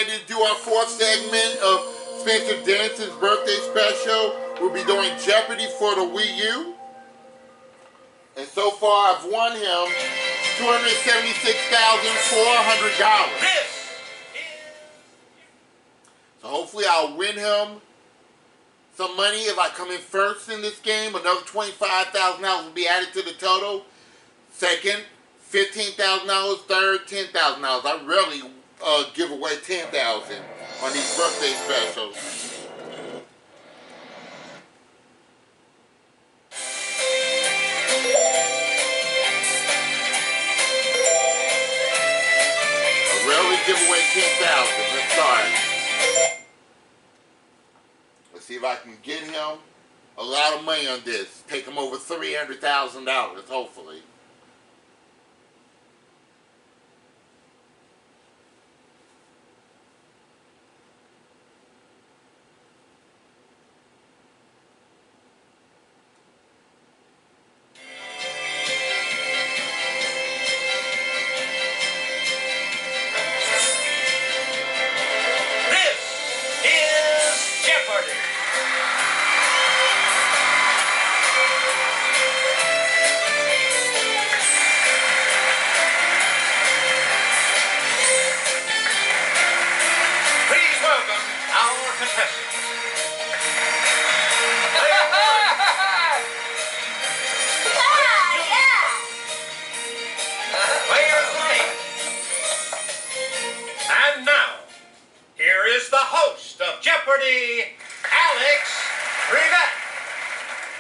ready to do our fourth segment of Spencer Denison's birthday special. We'll be doing Jeopardy for the Wii U. And so far I've won him $276,400. So hopefully I'll win him some money if I come in first in this game. Another $25,000 will be added to the total. Second, $15,000. Third, $10,000. I really give away $10,000 on these birthday specials. I rarely give away $10,000. Let's start. Let's see if I can get him a lot of money on this. Take him over $300,000, hopefully. And now, here is the host of Jeopardy, Alex Rivette.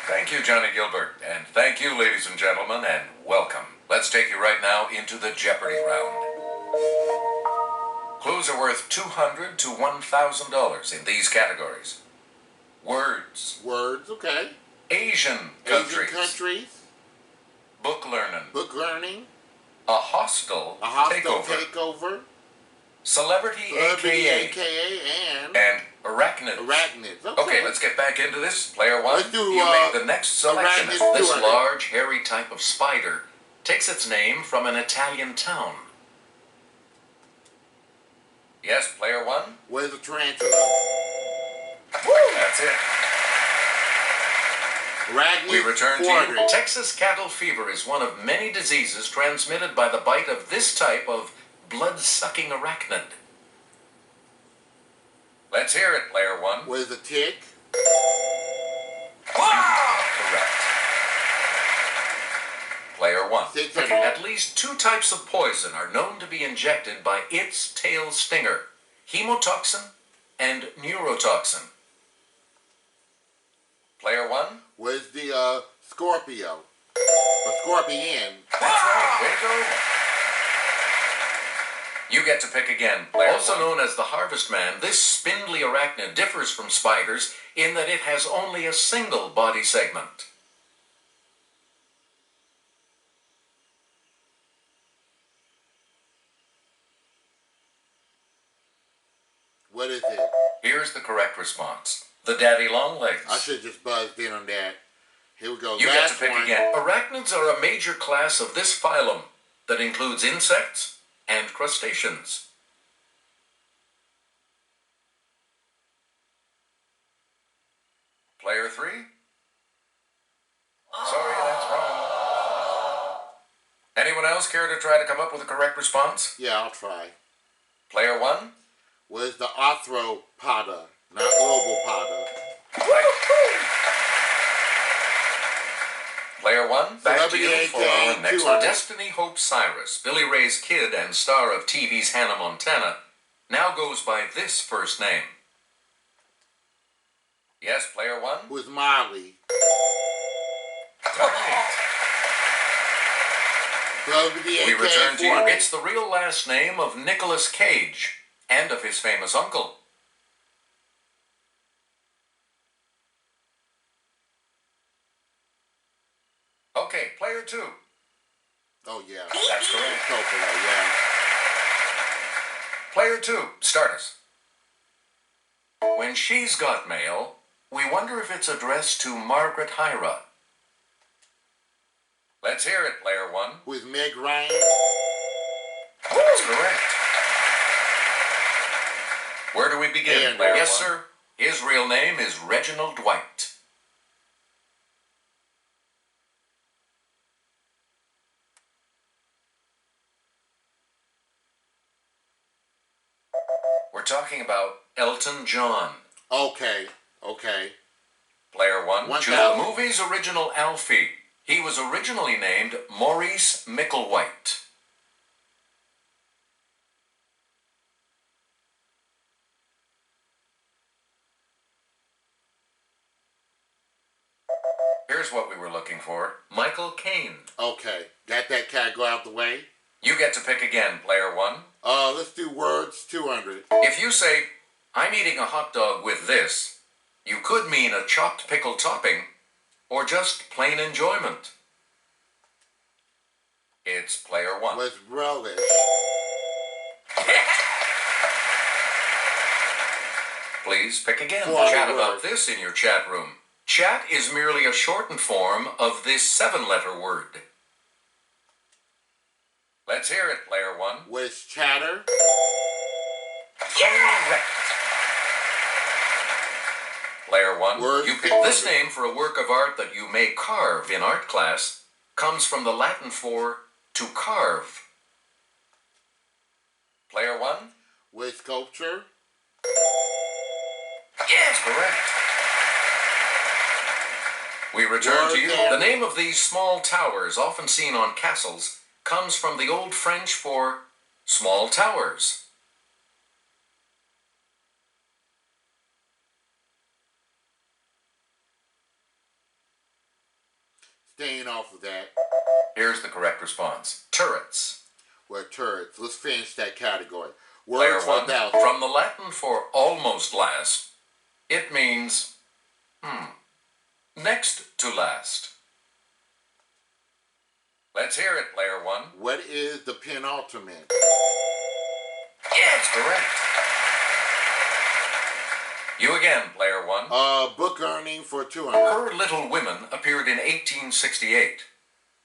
Thank you, Johnny Gilbert, and thank you, ladies and gentlemen, and welcome. Let's take you right now into the Jeopardy round. Clues are worth $200 to $1,000 in these categories. Words. Words, okay. Asian countries. Asian countries. Book learning. Book learning. A hostile takeover. Celebrity, AKA, and arachnids. Arachnids. Okay, let's get back into this. Player one, Let's do, you make the next selection. arachnids This 200. large, hairy type of spider takes its name from an Italian town. Yes, player one? Where's the tarantula? That's it. Arachnids We return to 400. you. Texas cattle fever is one of many diseases transmitted by the bite of this type of blood-sucking arachnid. Let's hear it, player one. Where's the tick? Correct. Player one. 600. At least two types of poison are known to be injected by its tail stinger: hemotoxin and neurotoxin. Player one. Where's the Scorpio? The scorpion. That's right. Way to go. You get to pick again, player also known as the Harvest Man, this spindly arachnid differs from spiders in that it has only a single body segment. What is it? Here's the correct response. The daddy longlegs. I should have just buzzed in on that. Here we go. You get Last to pick one. again. Arachnids are a major class of this phylum that includes insects and crustaceans. Player three? Sorry, that's wrong. Anyone else care to try to come up with a correct response? Yeah, I'll try. Player one? Where's the arthropoda? Not ovopoda. Player one, back to you for Celebrity our next 200. one. Destiny Hope Cyrus, Billy Ray's kid and star of TV's Hannah Montana, now goes by this first name. Yes, player one? Who's Miley? Right. Celebrity We return to you. 400. It's the real last name of Nicolas Cage and of his famous uncle. Okay, player two. Oh, yeah. That's correct. Coppola, yeah. Player two, start us. When she's got mail, we wonder if it's addressed to Margaret Hyra. Let's hear it, player one. Who's Meg Ryan? That's correct. Where do we begin, And player yes, one? Sir. His real name is Reginald Dwight. We're talking about Elton John. Okay. Player one, 1,000. choose the movie's original Alfie. He was originally named Maurice Micklewhite. Here's what we were looking for. Michael Caine. Okay. Got that category out the way. You get to pick again, player one. Let's do words 200. If you say, I'm eating a hot dog with this, you could mean a chopped pickle topping or just plain enjoyment. It's player one. Was relish. Please pick again. 400 Chat about words. this in your chat room. Chat is merely a shortened form of this 7-letter word. Let's hear it, player one. Was chatter. Correct. Player one, Word you picked this 400. name for a work of art that you may carve in art class. Comes from the Latin for to carve. Player one? Was sculpture. Yes, correct. We return to you. The name of these small towers, often seen on castles, comes from the Old French for small towers. Staying off of that. Here's the correct response. Turrets. Were turrets. Let's finish that category. Player Words one, 1,000. from the Latin for almost last, it means, next to last. Let's hear it, player one. What is the penultimate? Yes, correct. You again, player one. Book earning for 200. Her Little Women appeared in 1868.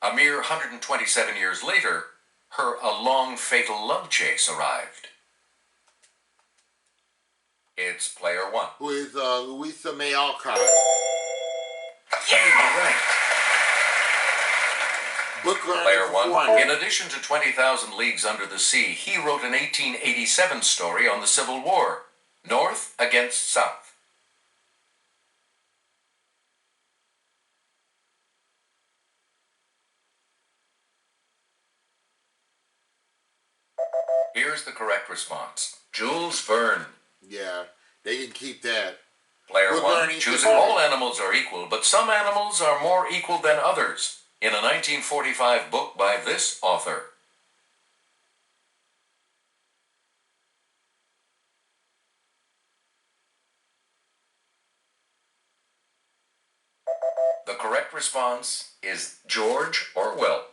A mere 127 years later, her A Long Fatal Love Chase arrived. It's player one. Who is Louisa May Alcott. Yeah, you're right. Book earning Player for one. 400. In addition to 20,000 Leagues Under the Sea, he wrote an 1887 story on the Civil War, North against South. Here's the correct response. Jules Verne. Yeah, they can keep that. Player Book one, earning choosing 600. all animals are equal, but some animals are more equal than others. In a 1945 book by this author. The correct response is George Orwell.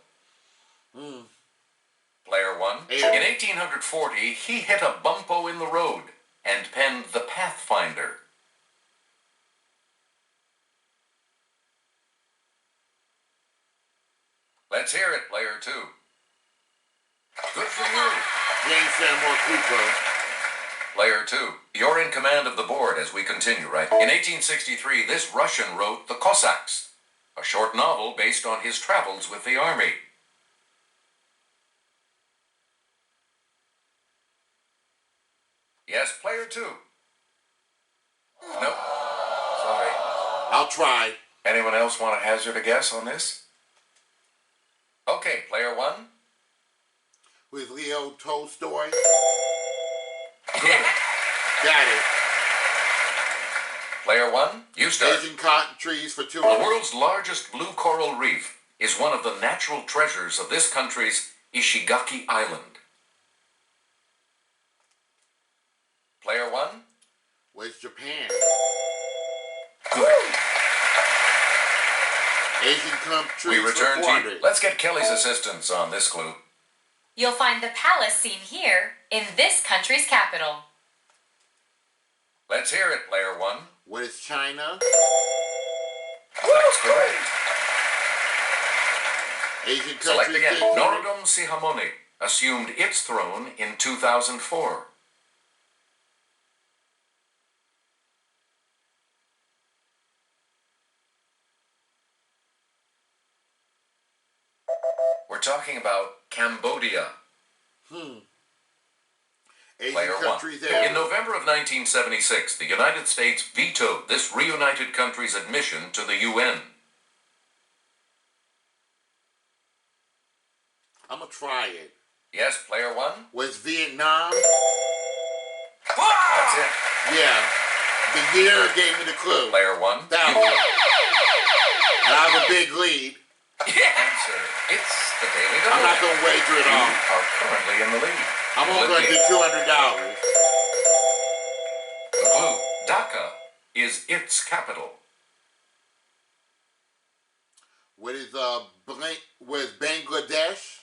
Player one. Yeah. In 1840, he hit a bumpo in the road and penned The Pathfinder. Let's hear it, player two. Good for you. James Fenimore Cooper. Player two, you're in command of the board as we continue, right? In 1863, this Russian wrote The Cossacks, a short novel based on his travels with the army. Yes, player two. Nope. Sorry. I'll try. Anyone else want to hazard a guess on this? Okay, player one. With Leo Tolstoy. Good. Got it. Player one, you start. Asian cotton trees for The 200. world's largest blue coral reef is one of the natural treasures of this country's Ishigaki Island. Player one, Was Japan. good. Asian cotton trees We return for to 400. you. Let's get Kelly's assistance on this clue. You'll find the palace seen here in this country's capital. Let's hear it, player one. What is China? That's correct. Asian Select countries. again. 600. Norodom Sihamoni assumed its throne in 2004. talking about Cambodia. Asian Player 1. countries there. In November of 1976, the United States vetoed this reunited country's admission to the UN. I'm going to try it. Yes, Player 1? Was Vietnam? That's it. Yeah. The year gave me the clue. Player 1? That one. And I have a big lead. Answer. It's the Daily Double. I'm not going to wager it You all. are currently in the lead. I'm only going to do $200. The clue. Dhaka is its capital. What is Bangladesh?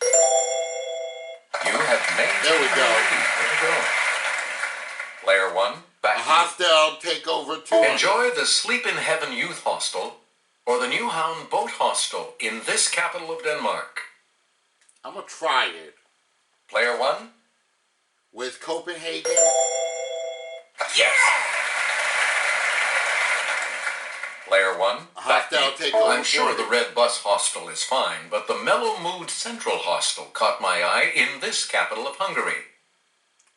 You have made There we go. There we go. Player 1, back A to you. hostile takeover 200. Enjoy the Sleep in Heaven Youth Hostel or the Newhound Boat Hostel in this capital of Denmark. I'm going to try it. Player 1? Was Copenhagen? Yes! Player 1, A back to hostile you. takeover I'm sure 40. the Red Bus Hostel is fine, but the Mellow Mood Central Hostel caught my eye in this capital of Hungary.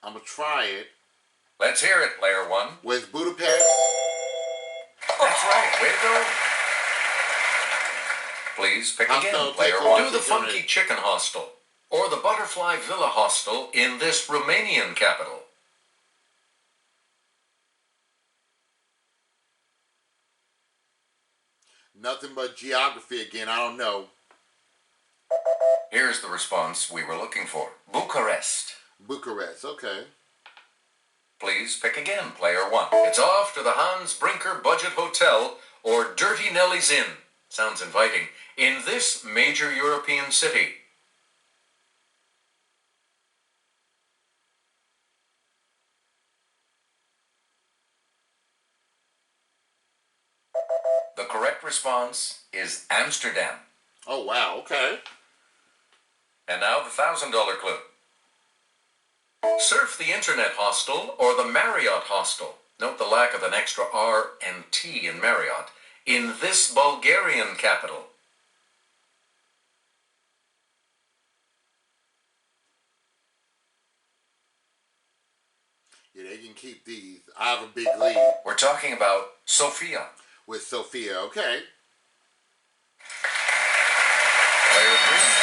I'm going to try it. Let's hear it, Player 1. Was Budapest? That's right. Way to go. Please pick again, Hostel Player takeover 1. Do the 600. Funky Chicken Hostel or the Butterfly Villa Hostel in this Romanian capital. Nothing but geography again. I don't know. Here's the response we were looking for. Bucharest. Bucharest. Okay. Please pick again, Player 1. It's off to the Hans Brinker Budget Hotel or Dirty Nelly's Inn. Sounds inviting. In this major European city. The correct response is Amsterdam. Oh, wow. Okay. And now the $1,000 clue. Surf the Internet Hostel or the Marriott Hostel. Note the lack of an extra R and T in Marriott. In this Bulgarian capital. Yeah, they can keep these. I have a big lead We're talking about Sofia. with Sophia. Okay. Player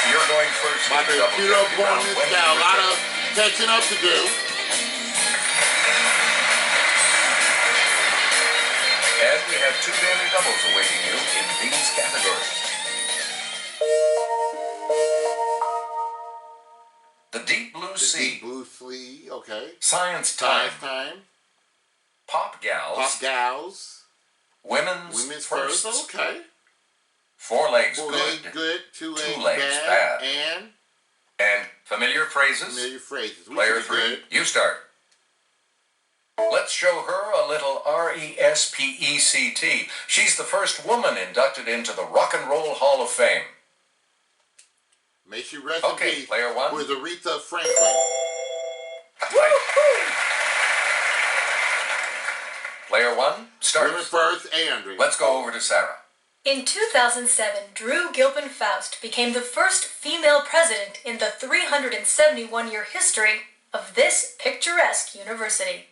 3, you're going first. My in the double computer jeopardy round. bonus When do got a you lot return? of catching up to do. And we have 2 daily doubles awaiting you in these categories. The Deep Blue The Sea. Deep Blue Sea. Okay. Science Time. Time. Pop Gals. Pop Gals. Women's First. Firsts. Okay. 4 Legs Four Good. legs good. Two legs, legs bad. bad. And familiar phrases. Familiar phrases. We Player should be 3, good. you start. Let's show her a little RESPECT. She's the first woman inducted into the Rock and Roll Hall of Fame. May she rest Okay, in peace. Player 1. Was Aretha Franklin. Right. Player 1, start. Women first, Andrew. Let's go over to Sarah. In 2007, Drew Gilpin Faust became the first female president in the 371-year history of this picturesque university.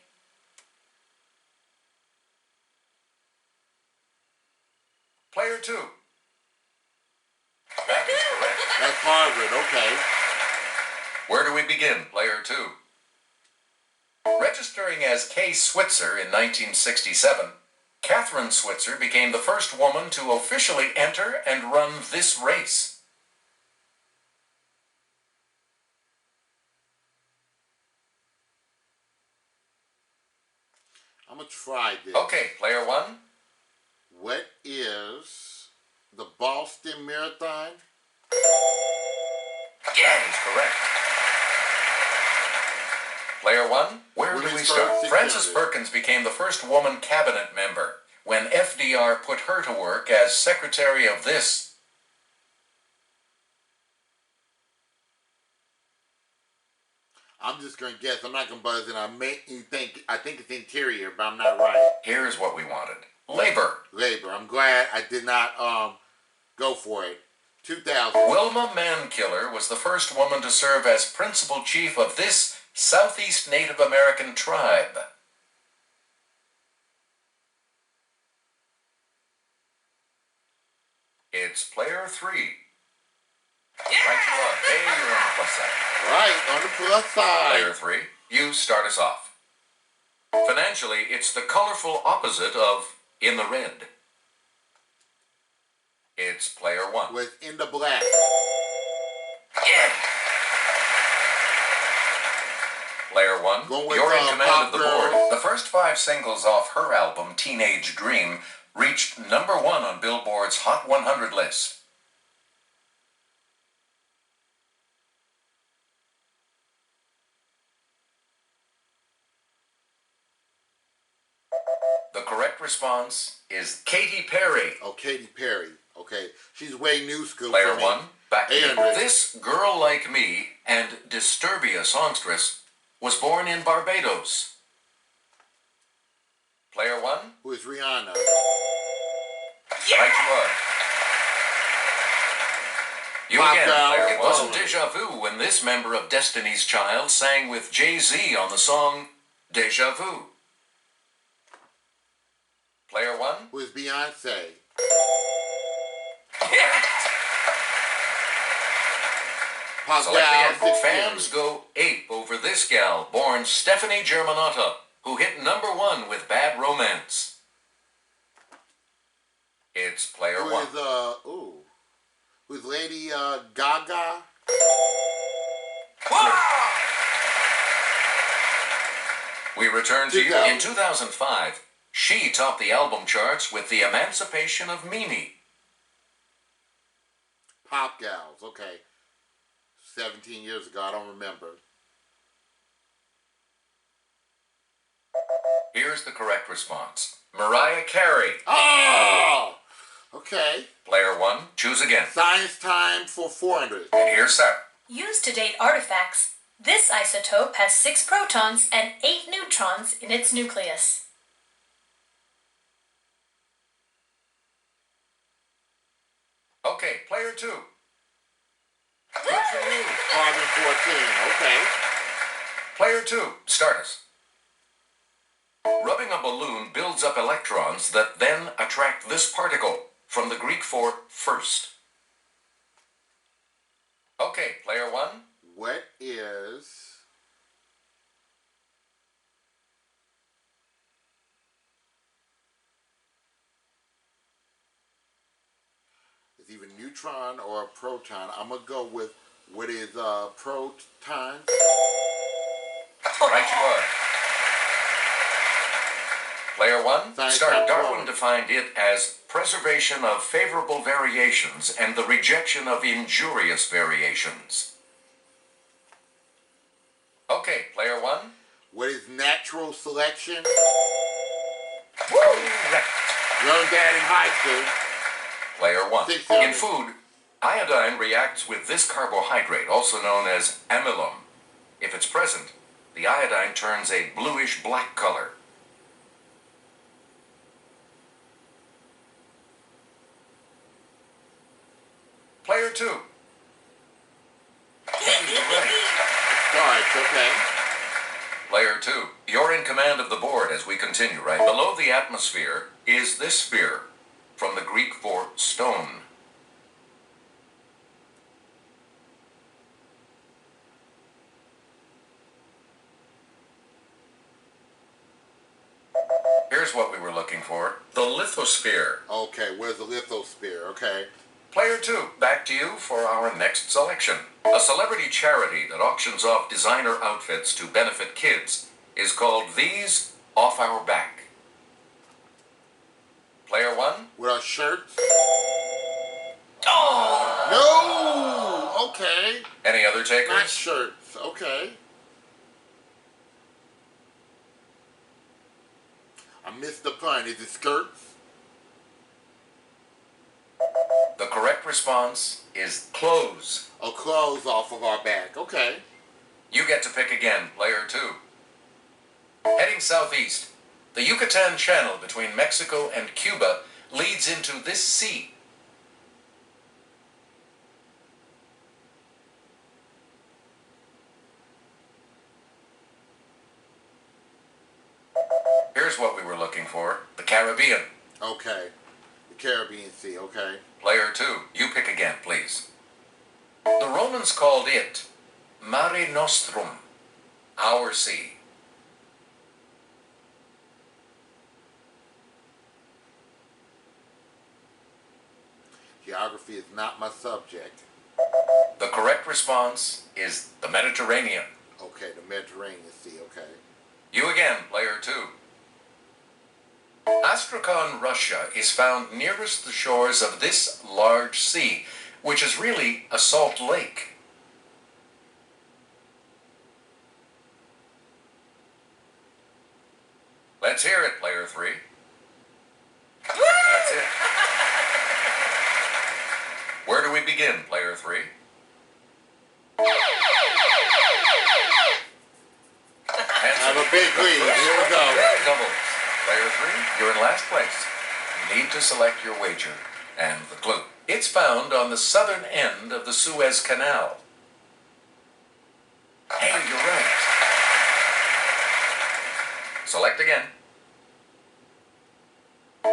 Player 2. That is correct. That's Harvard. Okay. Where do we begin, Player 2? Registering as Kay Switzer in 1967, Catherine Switzer became the first woman to officially enter and run this race. I'm going to try this. Okay, Player 1. What is the Boston Marathon? That is correct. Player 1, where do we Women's start? first, Frances 600. Perkins became the first woman cabinet member when FDR put her to work as secretary of this. I'm just going to guess. I'm not going to buzz in. I think it's interior, but I'm not right. Here's what we wanted. Labor. Labor. I'm glad I did not go for it. 2000. Wilma Mankiller was the first woman to serve as principal chief of this Southeast Native American tribe. It's player 3. Right you are. Hey, you're on the plus side. Right, on the plus side. Player 3, you start us off. Financially, it's the colorful opposite of in the red. It's player 1. Was in the black. Yeah. Player 1, Going with, you're in command Pop of the Girl. board. The first 5 singles off her album, Teenage Dream, reached number 1 on Billboard's Hot 100 list. The correct response is Katy Perry. Oh, Katy Perry. Okay. She's way new school Player for me. 1, back to you. 800. This Girl Like Me and Disturbia songstress was born in Barbados. Player 1, Who is Rihanna? right you are. You Pop again, Girl. player. It wasn't Oh. Deja Vu when this member of Destiny's Child sang with Jay-Z on the song Deja Vu. Player 1, Who is Beyonce? Pop select the Gal, end. 6 Fans years. go ape over this gal, born Stephanie Germanotta, who hit number 1 with Bad Romance. It's player Who 1. is, who's Lady, Gaga? We return to you 2000. in 2005. She topped the album charts with The Emancipation of Mimi. Pop Gals, okay. 17 years ago, I don't remember. Here's the correct response. Mariah Carey. Oh! Okay. Player 1, choose again. Science time for 400. And here's Sarah. Used to date artifacts, this isotope has 6 protons and 8 neutrons in its nucleus. Okay, player 2. Carbon 14, okay. Player 2, start us. Rubbing a balloon builds up electrons that then attract this particle, from the Greek for first. Okay, player 1. What is... It's either neutron or a proton. I'm going to go with what is proton. Right you are. Player 1, Science start. time Darwin forward. defined it as preservation of favorable variations and the rejection of injurious variations. Okay, player 1. What is natural selection? Correct. Learned that in high school. Player 1. 600. In food, iodine reacts with this carbohydrate, also known as amylum. If it's present, the iodine turns a bluish-black color. Player 2. Sorry, it's okay. Player 2. You're in command of the board as we continue, right? Below the atmosphere is this sphere, from the Greek for stone. Here's what we were looking for. The lithosphere. Okay, where's the lithosphere? Okay. Player 2, back to you for our next selection. A celebrity charity that auctions off designer outfits to benefit kids is called These Off Our Back. Player 1. With our shirts? Oh! No! Okay. Any other Not takers? shirts. Okay. I missed the pun. Is it skirts? The correct response is clothes. Or clothes off of our back. Okay. You get to pick again, player 2. Heading southeast, the Yucatan Channel between Mexico and Cuba leads into this sea. Caribbean. Okay. The Caribbean Sea, okay. Player 2, you pick again, please. The Romans called it Mare Nostrum, our sea. Geography is not my subject. The correct response is the Mediterranean. Okay, the Mediterranean Sea, okay. You again, player 2. Astrakhan, Russia is found nearest the shores of this large sea, which is really a salt lake. Let's hear it, player 3. That's it. Where do we begin, player 3? Have a big lead. Here we go. Doubles. Player 3, you're in last place. You need to select your wager and the clue. It's found on the southern end of the Suez Canal. Hey, you're right. Select again.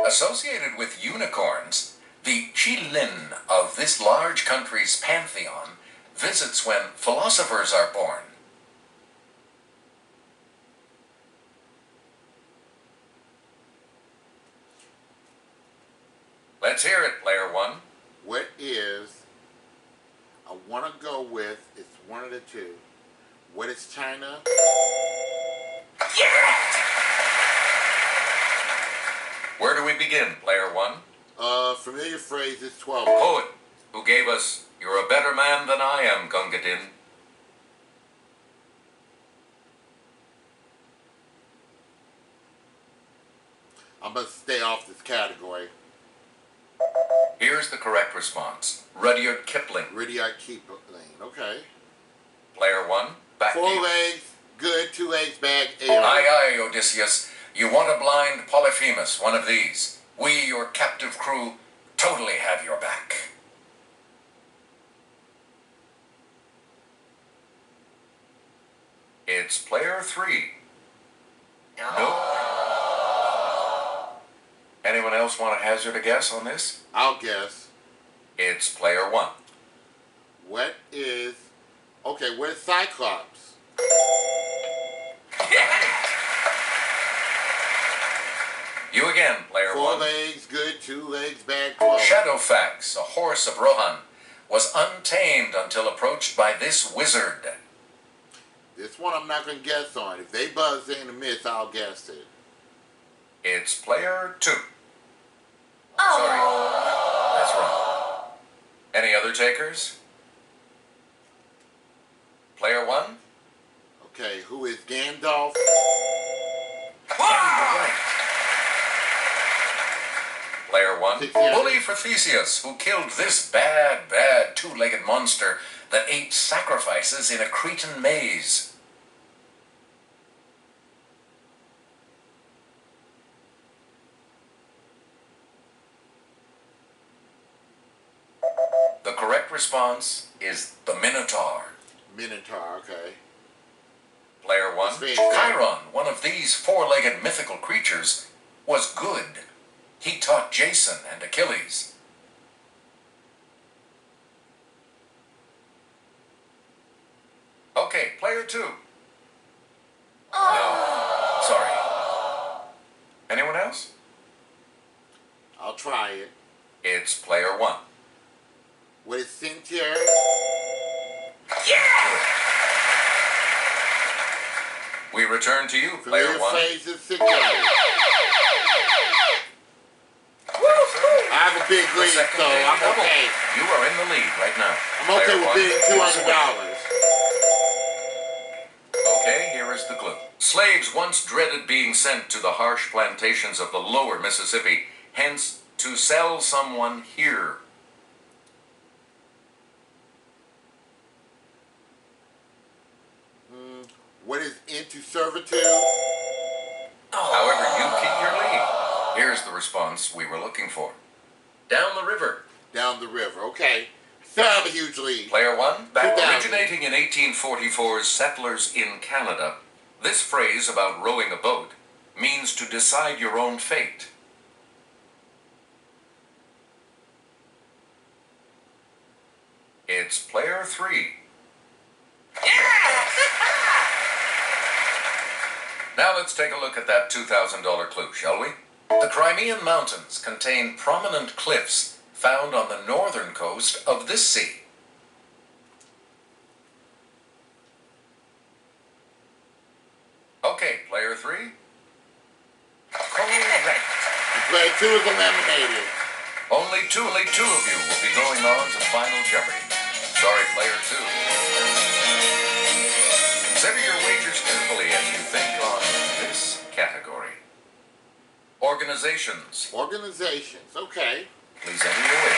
Associated with unicorns, the Qilin of this large country's pantheon visits when philosophers are born. Let's hear it, player 1. What is, I want to go with, it's one of the two. What is China? Yeah! Where do we begin, player 1? Familiar phrase is 12. Poet who gave us, "You're a better man than I am, Gungadin." I'm going to stay off this category. Here's the correct response. Rudyard Kipling. Rudyard Kipling, okay. Player 1, back to 4 you. legs, good, 2 legs, bag, 8. Aye, aye, Odysseus. You want to blind Polyphemus, one of these. We, your captive crew, totally have your back. It's player 3. Nope. Anyone else want to hazard a guess on this? I'll guess. It's player 1. What is, okay, what is Cyclops? You again, player 4 1. legs, good, 2 legs, bag, 12. Shadowfax, a horse of Rohan, was untamed until approached by this wizard. This one I'm not going to guess on. If they buzz in the miss, I'll guess it. It's player 2. Sorry. That's wrong. Any other takers? Player 1? Okay, who is Gandalf? You're right. Player 1. Bully for Theseus, who killed this bad, bad two-legged monster that ate sacrifices in a Cretan maze. The correct response is the Minotaur. Minotaur, okay. Player 1. Chiron, one of these four-legged mythical creatures, was good. He taught Jason and Achilles. Okay, player 2. No, sorry. Anyone else? I'll try it. It's player 1. What is Centaur? We return to you, player Familiar 1. phrase is Centaur. I have a big The lead, second so game I'm double. okay. You are in the lead right now. I'm okay Player with one bidding is $200. Okay, here is the clue. Slaves once dreaded being sent to the harsh plantations of the lower Mississippi, hence, to sell someone here. What is into servitude? However, you keep your lead. Here's the response we were looking for. Down the river. Down the river, okay. Still have a huge lead. Player 1, back 2000. originating in 1844's Settlers in Canada, this phrase about rowing a boat means to decide your own fate. Now let's take a look at that $2,000 clue, shall we? The Crimean Mountains contain prominent cliffs found on the northern coast of this sea. Okay, player 3. Correct. Player 2 is eliminated. Only two of you will be going on to Final Jeopardy. Sorry, player 2. Consider your wagers carefully as you think on this category. Organizations. Organizations, okay. Please enter your wager.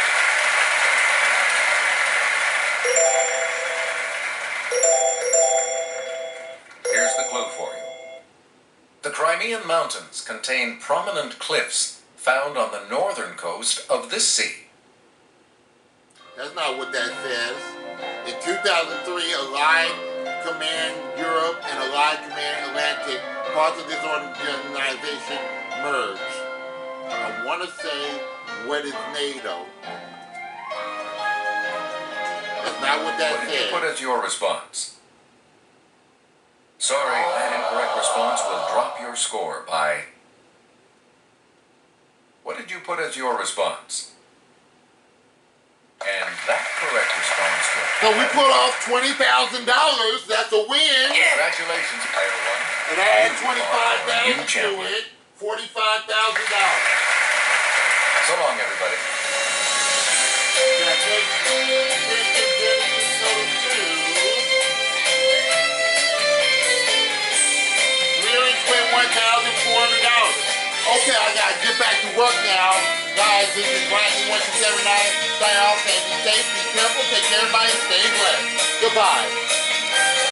Here's the clue for you. The Crimean Mountains contain prominent cliffs found on the northern coast of this sea. That's not what that says. In 2003, Allied Command Europe and Allied Command Atlantic, parts of this organization merged. I want to say, what is NATO? That's not what that What did you says. put as your response? Sorry, that incorrect response will drop your score by... What did you put as your response? And that correct response will... So we pulled off $20,000. That's a win. Congratulations, player 1. And I had $25,000 to champion. it. $45,000. So long, everybody. Can I take Okay, I gotta get back to work now. Guys, this is Brian1279. Sign off and be safe, be careful, take care of everybody, stay blessed. Goodbye.